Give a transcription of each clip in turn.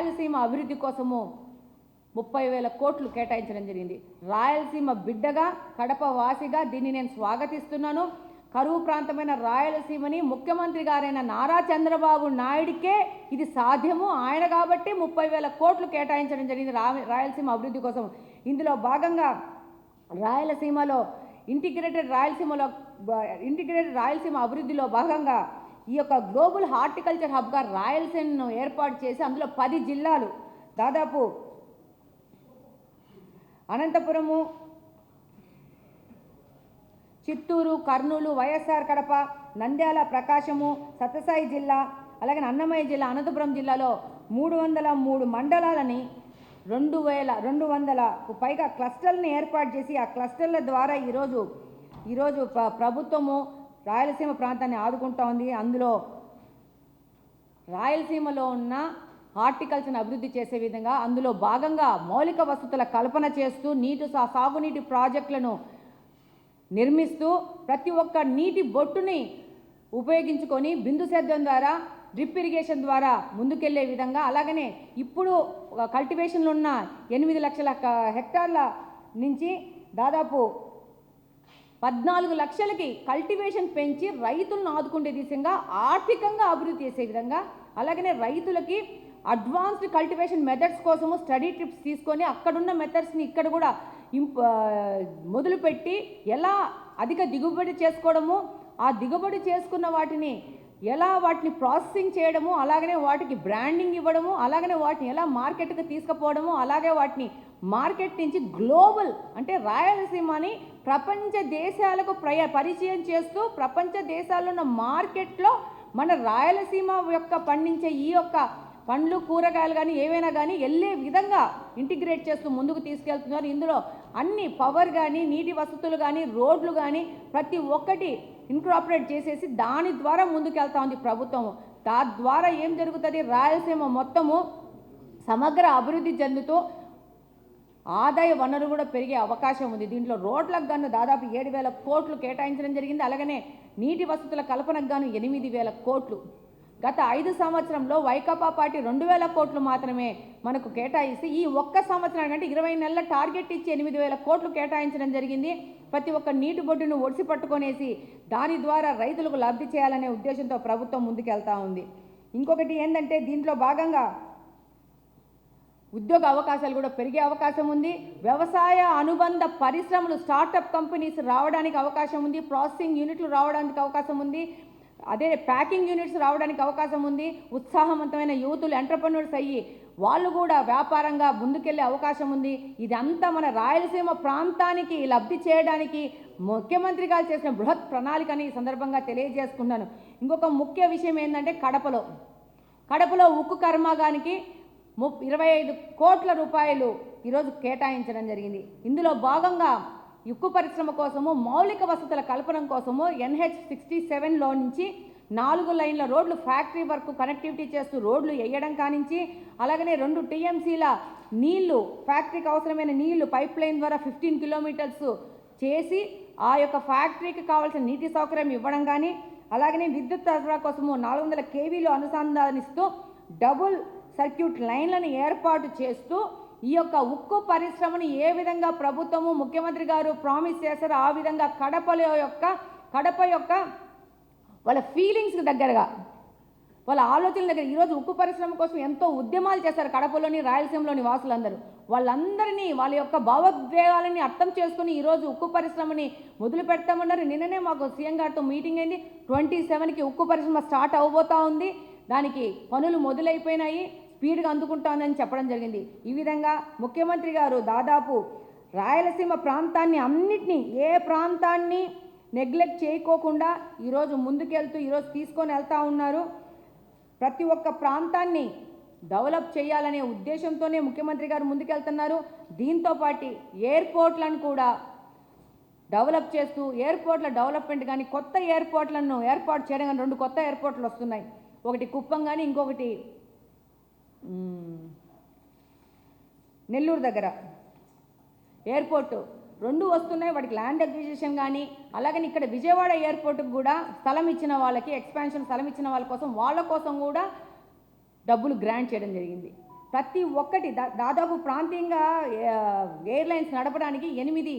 రాయలసీమ అభివృద్ధి కోసము 30,000 కోట్లు కేటాయించడం జరిగింది. రాయలసీమ బిడ్డగా, కడప వాసిగా దీన్ని నేను స్వాగతిస్తున్నాను. కరువు ప్రాంతమైన రాయలసీమని ముఖ్యమంత్రి గారైన నారా చంద్రబాబు నాయుడికే ఇది సాధ్యము. ఆయన కాబట్టి 30,000 కోట్లు కేటాయించడం జరిగింది రాయలసీమ అభివృద్ధి కోసం. ఇందులో భాగంగా రాయలసీమలో ఇంటిగ్రేటెడ్ రాయలసీమ అభివృద్ధిలో భాగంగా ఈ యొక్క గ్లోబల్ హార్టికల్చర్ హబ్గా రాయలసీమను ఏర్పాటు చేసి అందులో 10 జిల్లాలు దాదాపు అనంతపురము, చిత్తూరు, కర్నూలు, వైఎస్ఆర్ కడప, నంద్యాల, ప్రకాశము, సత్యసాయి జిల్లా, అలాగే అన్నమయ్య జిల్లా, అనంతపురం జిల్లాలో 303 మండలాలని 2,200కు పైగా క్లస్టర్లను ఏర్పాటు చేసి ఆ క్లస్టర్ల ద్వారా ఈరోజు ప్రభుత్వము రాయలసీమ ప్రాంతాన్ని ఆదుకుంటా ఉంది. అందులో రాయలసీమలో ఉన్న హార్టికల్చర్ని అభివృద్ధి చేసే విధంగా అందులో భాగంగా మౌలిక వసతుల కల్పన చేస్తూ సాగునీటి ప్రాజెక్టులను నిర్మిస్తూ ప్రతి ఒక్క నీటి బొట్టుని ఉపయోగించుకొని బిందు సేద్యం ద్వారా, డ్రిప్ ఇరిగేషన్ ద్వారా ముందుకెళ్లే విధంగా, అలాగనే ఇప్పుడు కల్టివేషన్లో ఉన్న 8 లక్షల హెక్టార్ల నుంచి దాదాపు 14 లక్షలకి కల్టివేషన్ పెంచి రైతులను ఆదుకునే దిశగా ఆర్థికంగా అభివృద్ధి చేసే విధంగా, అలాగనే రైతులకి అడ్వాన్స్డ్ కల్టివేషన్ మెథడ్స్ కోసము స్టడీ ట్రిప్స్ తీసుకొని అక్కడున్న మెథడ్స్ని ఇక్కడ కూడా మొదలుపెట్టి ఎలా అధిక దిగుబడి చేసుకోవడము, ఆ దిగుబడి చేసుకున్న వాటిని ప్రాసెసింగ్ చేయడము, అలాగనే వాటికి బ్రాండింగ్ ఇవ్వడము, అలాగనే వాటిని ఎలా మార్కెట్కి తీసుకుపోవడము, అలాగే వాటిని మార్కెట్ నుంచి గ్లోబల్ అంటే రాయలసీమని ప్రపంచ దేశాలకు పరిచయం చేస్తూ ప్రపంచ దేశాల్లో ఉన్న మార్కెట్లో మన రాయలసీమ యొక్క పండించే ఈ యొక్క పండ్లు, కూరగాయలు కానీ ఏవైనా కానీ వెళ్ళే విధంగా ఇంటిగ్రేట్ చేస్తూ ముందుకు తీసుకెళ్తున్నారు. ఇందులో అన్ని పవర్ కానీ, నీటి వసతులు కానీ, రోడ్లు కానీ ప్రతి ఒక్కటి ఇన్కార్పొరేట్ చేసేసి దాని ద్వారా ముందుకెళ్తా ఉంది ప్రభుత్వము. తద్వారా ఏం జరుగుతుంది, రాయలసీమ మొత్తము సమగ్ర అభివృద్ధి చెందుతూ ఆదాయ వనరు కూడా పెరిగే అవకాశం ఉంది. దీంట్లో రోడ్లకు గాను దాదాపు 7,000 కోట్లు కేటాయించడం జరిగింది. అలాగనే నీటి వసతుల కల్పనకు గాను 8,000 కోట్లు. గత 5 సంవత్సరంలో వైకాపా పార్టీ 2,000 కోట్లు మాత్రమే మనకు కేటాయిస్తే ఈ ఒక్క సంవత్సరం అంటే 20 నెలల టార్గెట్ ఇచ్చి 8,000 కోట్లు కేటాయించడం జరిగింది. ప్రతి ఒక్క నీటి బొడ్డును ఒడిసి పట్టుకొనేసి దాని ద్వారా రైతులకు లబ్ధి చేయాలనే ఉద్దేశంతో ప్రభుత్వం ముందుకెళ్తా ఉంది. ఇంకొకటి ఏంటంటే దీంట్లో భాగంగా ఉద్యోగ అవకాశాలు కూడా పెరిగే అవకాశం ఉంది. వ్యవసాయ అనుబంధ పరిశ్రమలు, స్టార్టప్ కంపెనీస్ రావడానికి అవకాశం ఉంది. ప్రాసెసింగ్ యూనిట్లు రావడానికి అవకాశం ఉంది. అదే ప్యాకింగ్ యూనిట్స్ రావడానికి అవకాశం ఉంది. ఉత్సాహవంతమైన యువతులు ఎంటర్‌ప్రెన్యూర్స్ అయ్యి వాళ్ళు కూడా వ్యాపారంగా ముందుకెళ్లే అవకాశం ఉంది. ఇదంతా మన రాయలసీమ ప్రాంతానికి లబ్ధి చేయడానికి ముఖ్యమంత్రి గారు చేసిన బృహత్ ప్రణాళికని ఈ సందర్భంగా తెలియజేసుకున్నాను. ఇంకొక ముఖ్య విషయం ఏంటంటే కడపలో ఉక్కు కర్మాగారానికి 25 కోట్ల రూపాయలు ఈరోజు కేటాయించడం జరిగింది. ఇందులో భాగంగా ఉక్కు పరిశ్రమ కోసము మౌలిక వసతుల కల్పన కోసము NH67లో నుంచి 4 లైన్ల రోడ్లు ఫ్యాక్టరీ వరకు కనెక్టివిటీ చేస్తూ రోడ్లు వేయడం కానించి, అలాగనే 2 TMCల నీళ్లు ఫ్యాక్టరీకి అవసరమైన నీళ్లు పైప్ లైన్ ద్వారా 15 కిలోమీటర్స్ చేసి ఆ యొక్క ఫ్యాక్టరీకి కావాల్సిన నీటి సౌకర్యం ఇవ్వడం కానీ, అలాగనే విద్యుత్ సరఫరా కోసము 400 kVలు అనుసంధానిస్తూ డబుల్ సర్క్యూట్ లైన్లను ఏర్పాటు చేస్తూ ఈ యొక్క ఉక్కు పరిశ్రమని ఏ విధంగా ప్రభుత్వము ముఖ్యమంత్రి గారు ప్రామిస్ చేశారో ఆ విధంగా కడప యొక్క వాళ్ళ ఫీలింగ్స్కి దగ్గరగా, వాళ్ళ ఆలోచనల దగ్గర ఈరోజు ఉక్కు పరిశ్రమ కోసం ఎంతో ఉద్యమాలు చేశారు కడపలోని, రాయలసీమలోని వాసులందరూ. వాళ్ళందరినీ వాళ్ళ యొక్క భావోద్వేగాలని అర్థం చేసుకుని ఈరోజు ఉక్కు పరిశ్రమని మొదలు పెడతామన్నారు. నిన్ననే మాకు సీఎం గారితో మీటింగ్ అయింది. 27కి ఉక్కు పరిశ్రమ స్టార్ట్ అవబోతూ ఉంది. దానికి పనులు మొదలైపోయినాయి, స్పీడ్గా అందుకుంటానని చెప్పడం జరిగింది. ఈ విధంగా ముఖ్యమంత్రి గారు దాదాపు రాయలసీమ ప్రాంతాన్ని అన్నిటినీ ఏ ప్రాంతాన్ని నెగ్లెక్ట్ చేయకోకుండా ఈరోజు ముందుకెళ్తూ ఈరోజు తీసుకొని వెళ్తూ ఉన్నారు. ప్రతి ఒక్క ప్రాంతాన్ని డెవలప్ చేయాలనే ఉద్దేశంతోనే ముఖ్యమంత్రి గారు ముందుకెళ్తున్నారు. దీంతో పాటు ఎయిర్పోర్ట్లను కూడా డెవలప్ చేస్తూ ఎయిర్పోర్ట్ల డెవలప్మెంట్ కానీ కొత్త ఎయిర్పోర్ట్లను ఏర్పాటు చేయడం కానీ 2 కొత్త ఎయిర్పోర్ట్లు వస్తున్నాయి. ఒకటి కుప్పం కానీ ఇంకొకటి నెల్లూరు దగ్గర ఎయిర్పోర్టు 2 వస్తున్నాయి. వాటికి ల్యాండ్ అక్విజిషన్ కానీ, అలాగని ఇక్కడ విజయవాడ ఎయిర్పోర్టుకు కూడా స్థలం ఇచ్చిన వాళ్ళకి, ఎక్స్పాన్షన్ స్థలం ఇచ్చిన వాళ్ళ కోసం కూడా డబ్బులు గ్రాంట్ చేయడం జరిగింది. ప్రతి ఒక్కటి దాదాపు ప్రాంతీయంగా ఎయిర్లైన్స్ నడపడానికి 8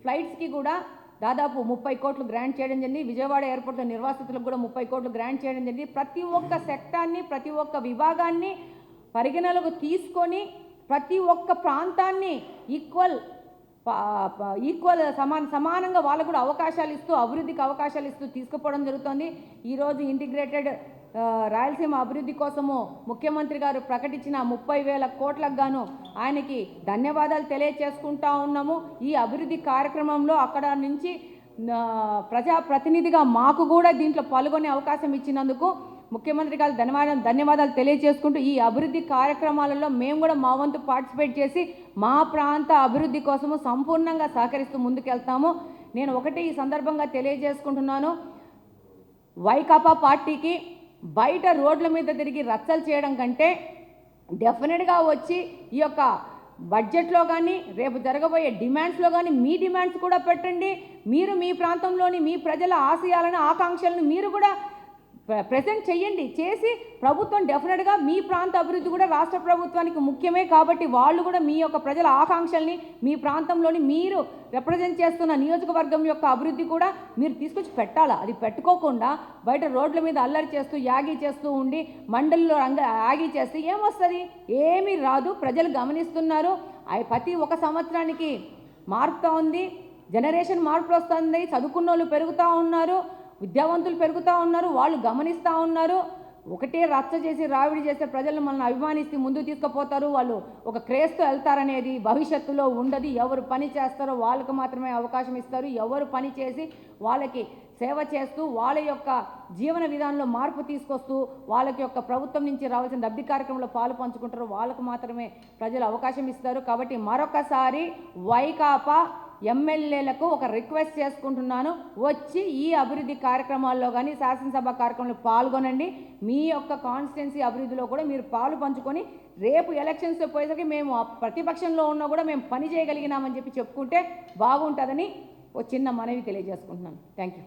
ఫ్లైట్స్కి కూడా దాదాపు 30 కోట్లు గ్రాంట్ చేయడం జరిగింది. విజయవాడ ఎయిర్పోర్ట్లో నిర్వాసితులకు కూడా 30 కోట్లు గ్రాంట్ చేయడం జరిగింది. ప్రతి ఒక్క సెక్టార్ని, ప్రతి ఒక్క విభాగాన్ని పరిగణలోకి తీసుకొని ప్రతి ఒక్క ప్రాంతాన్ని ఈక్వల్ సమానంగా వాళ్ళకు కూడా అవకాశాలు ఇస్తూ, అభివృద్ధికి అవకాశాలు ఇస్తూ తీసుకుపోవడం జరుగుతుంది. ఈరోజు ఇంటిగ్రేటెడ్ రాయలసీమ అభివృద్ధి కోసము ముఖ్యమంత్రి గారు ప్రకటించిన 30,000 కోట్లకు గాను ఆయనకి ధన్యవాదాలు తెలియచేసుకుంటా ఉన్నాము. ఈ అభివృద్ధి కార్యక్రమంలో అక్కడ నుంచి ప్రజాప్రతినిధిగా మాకు కూడా దీంట్లో పాల్గొనే అవకాశం ఇచ్చినందుకు ముఖ్యమంత్రి గారు ధన్యవాదాలు తెలియజేసుకుంటూ ఈ అభివృద్ధి కార్యక్రమాలలో మేము కూడా మా వంతు పార్టిసిపేట్ చేసి మా ప్రాంత అభివృద్ధి కోసము సంపూర్ణంగా సహకరిస్తూ ముందుకెళ్తాము. నేను ఒకటి ఈ సందర్భంగా తెలియజేసుకుంటున్నాను, వైకాపా పార్టీకి బయట రోడ్ల మీద తిరిగి రచ్చలు చేయడం కంటే డెఫినెట్గా వచ్చి ఈ యొక్క బడ్జెట్లో కానీ రేపు జరగబోయే డిమాండ్స్లో కానీ మీ డిమాండ్స్ కూడా పెట్టండి. మీరు మీ ప్రాంతంలోని మీ ప్రజల ఆశయాలను, ఆకాంక్షలను మీరు కూడా ప్రెజెంట్ చేయండి. చేసి ప్రభుత్వం డెఫినెట్గా మీ ప్రాంత అభివృద్ధి కూడా రాష్ట్ర ప్రభుత్వానికి ముఖ్యమే కాబట్టి వాళ్ళు కూడా మీ యొక్క ప్రజల ఆకాంక్షల్ని మీ ప్రాంతంలోని మీరు రిప్రజెంట్ చేస్తున్న నియోజకవర్గం యొక్క అభివృద్ధి కూడా మీరు తీసుకొచ్చి పెట్టాలా. అది పెట్టుకోకుండా బయట రోడ్ల మీద అల్లరి చేస్తూ యాగి చేస్తూ ఉండి మండలిలో యాగి చేస్తే ఏమొస్తుంది? ఏమీ రాదు. ప్రజలు గమనిస్తున్నారు. ప్రతి ఒక సంవత్సరానికి మారుతూ ఉంది, జనరేషన్ మార్పు వస్తుంది, చదువుకున్న వాళ్ళు పెరుగుతూ ఉన్నారు, విద్యావంతులు పెరుగుతూ ఉన్నారు, వాళ్ళు గమనిస్తూ ఉన్నారు. ఒకటే రచ్చ చేసి రావిడి చేసే ప్రజలను మనల్ని అభిమానిస్తూ ముందుకు తీసుకుపోతారు. వాళ్ళు ఒక క్రేజ్తో వెళ్తారనేది భవిష్యత్తులో ఉండదు. ఎవరు పని చేస్తారో వాళ్ళకు మాత్రమే అవకాశం ఇస్తారు. ఎవరు పని చేసి వాళ్ళకి సేవ చేస్తూ వాళ్ళ యొక్క జీవన విధానంలో మార్పు తీసుకొస్తూ వాళ్ళకి యొక్క ప్రభుత్వం నుంచి రావాల్సిన లబ్ధి కార్యక్రమంలో పాలు పంచుకుంటారో వాళ్ళకు మాత్రమే ప్రజలు అవకాశం ఇస్తారు. కాబట్టి మరొకసారి వైకాపా ఎమ్మెల్యేలకు ఒక రిక్వెస్ట్ చేసుకుంటున్నాను, వచ్చి ఈ అభివృద్ధి కార్యక్రమాల్లో కానీ శాసనసభ కార్యక్రమంలో పాల్గొనండి. మీ యొక్క కాన్స్టిట్యున్సీ అభివృద్ధిలో కూడా మీరు పాలు పంచుకొని రేపు ఎలక్షన్స్ పోయేసరికి మేము ప్రతిపక్షంలో ఉన్నా కూడా మేము పని చేయగలిగినామని చెప్పుకుంటే బాగుంటుందని ఒక చిన్న మనవి తెలియజేసుకుంటున్నాను. Thank you.